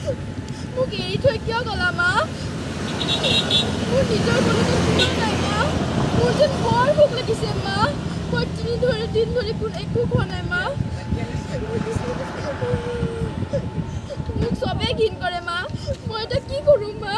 মোক এৰি থৈ কিয় গ'লা মা মোৰ নিজৰ মনতে কোনো নাই মা মোৰ যেন বৰ ভোক লাগিছে মা মই দিন ধৰি একো খোৱা নাই মা মোক চবেই ঘিণ কৰে মা মই এতিয়া কি কৰোঁ মা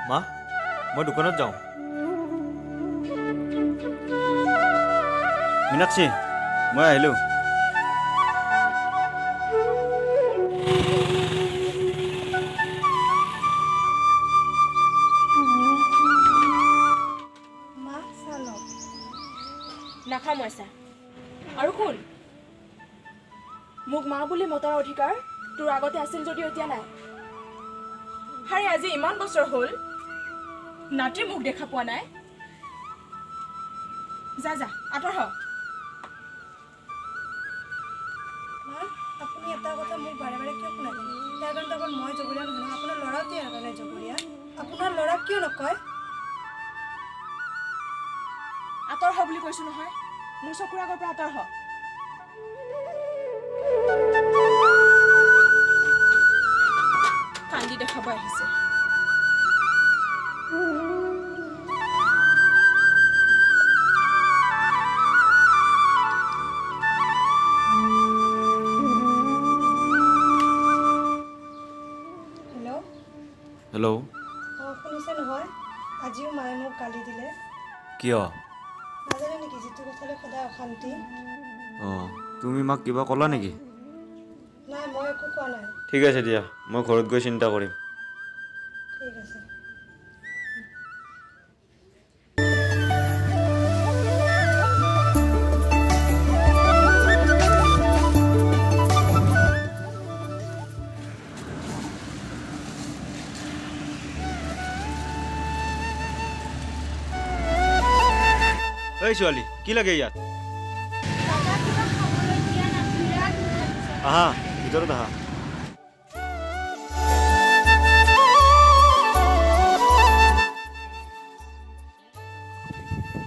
মা মই দোকানত যাওঁ মীনাক্ষী মই আহিলোঁ নাখাওঁ মই চা আৰু শুন মোক মা বুলি মতাৰ অধিকাৰ তোৰ আগতে আছিল যদিও এতিয়া নাই হাৰে আজি ইমান বছৰ হ'ল নাতি মোক দেখা পোৱা নাই যা যা আঁতৰ হ মা আপুনি এটা কথা মোক বাৰে বাৰে কিয় শুনাই থাকে ইয়াৰ কাৰণে অকল মই জগৰীয়া নহয় আপোনাৰ ল'ৰাটোৱে ইয়াৰ কাৰণে জগৰীয়া আপোনাৰ ল'ৰাক কিয় নকয় আঁতৰ হ বুলি কৈছো নহয় মোৰ চকুৰ আগৰ পৰা আঁতৰ হ কান্দি দেখাব আহিছে হেল্ল' অঁ শুনিছে নহয় আজিও মায়ে মোক গালি দিলে কিয় নাজানে নেকি যিটো কথালৈ সদায় অশান্তি অঁ তুমি মাক কিবা ক'লা নেকি নাই মই একো কোৱা নাই ঠিক আছে দিয়া মই ঘৰত গৈ চিন্তা কৰিম ঠিক আছে এই ছোৱালী কি লাগে ইয়াত আহা ভিতৰত আহা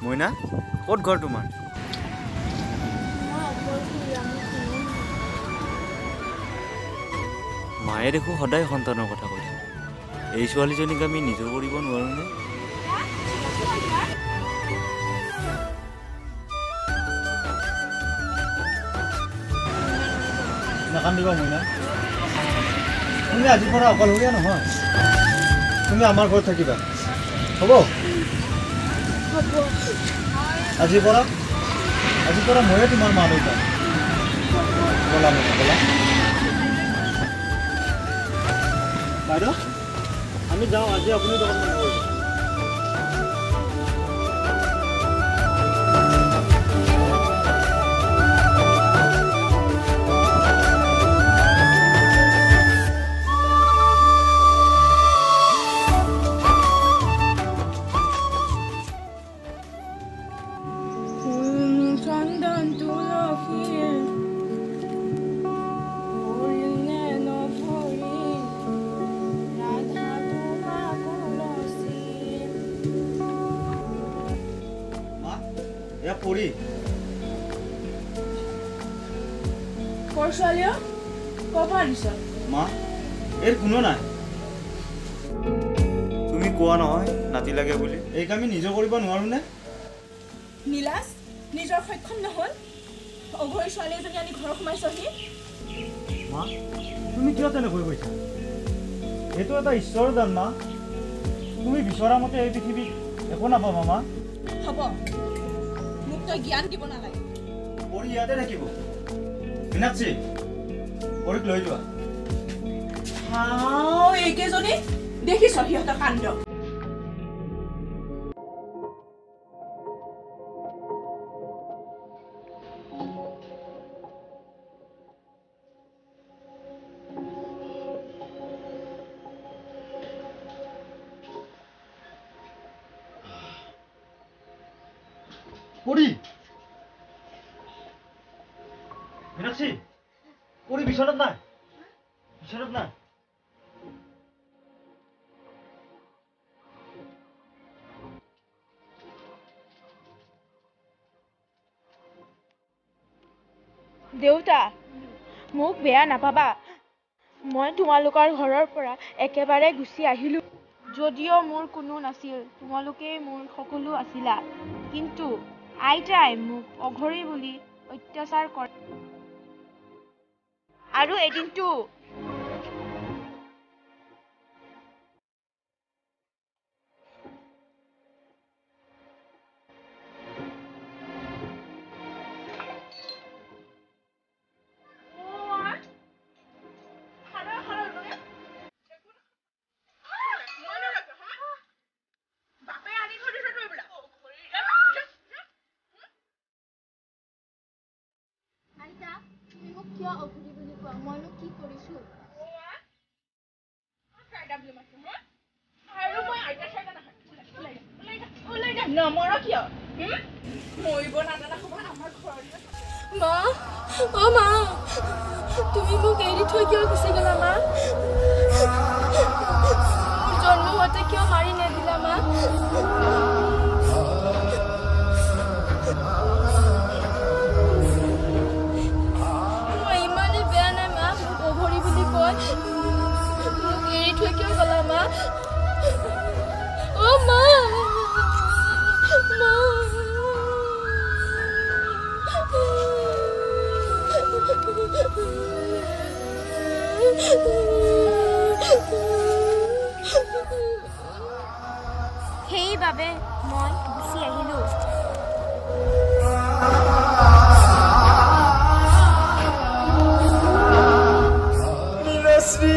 মইনা ক'ত ঘৰ তোমাৰ মায়ে দেখো সদায় সন্তানৰ কথা কৈ থাকে এই ছোৱালীজনীক আমি নিজৰ কৰিব নোৱাৰোনে নাকান্দিবা মইনা তুমি আজিৰ পৰা অকলশৰীয়া নহয় তুমি আমাৰ ঘৰত থাকিবা হ'ব আজিৰ পৰা ময়ে তোমাৰ মা দেউতা ব'লা মইনা ব'লা বাইদেউ আমি যাওঁ আজি আপুনি দোকান বন্ধ কৰিব এয়া পৰি কৰ ছোৱালীও ক'ৰ পৰা আনিছ মা এই কোনো নাই তুমি কোৱা নহয় নাতি লাগে বুলি এই কাম আমি নিজে কৰিব নোৱাৰোনে নীলাজ নিজৰ সক্ষম নহ'ল অঘৰী ছোৱালী এজনী আনি ঘৰত সোমাইছহি মা তুমি কিয় তেনেকৈ কৈছা এইটো এটা ঈশ্বৰৰ দান মা তুমি বিচৰা মতে এই পৃথিৱীত একো নাপাবা মা হ'ব মোক তই জ্ঞান দিব নালাগে পৰি ইয়াতে থাকিব মীনাক্ষী পৰীক লৈ যোৱা এইকেইজনী দেখিছ সিহঁতৰ কাণ্ড পৰি মীনাক্ষী পৰি বিছানাত নাই বিছানাত নাই দেউতা মোক বেয়া নাপাবা মই তোমালোকৰ ঘৰৰ পৰা একেবাৰে গুচি আহিলোঁ যদিও মোৰ কোনো নাছিল তোমালোকেই মোৰ সকলো আছিলা কিন্তু আইতাই মোক অঘৰী বুলি অত্যাচাৰ কৰে আৰু এদিনটো আইতা তুমি মোক কিয় অঘৰী বুলি কোৱা মইনো কি কৰিছোঁ নমৰ কিয় মৰিব নাজানা আমাৰ ঘৰত মা অ' মা তুমি মোক এৰি থৈ কিয় গুচি গ'লা মা মোৰ জন্ম হওঁতে কিয় মাৰি নিদিলা মা মই ইমানেই বেয়া নাই মা মোক অঘৰী বুলি কয় মোক এৰি থৈ কিয় গ'লা মা অ' মা মা সেইবাবে মই গুচি আহিলোঁ মীনাশ্ৰী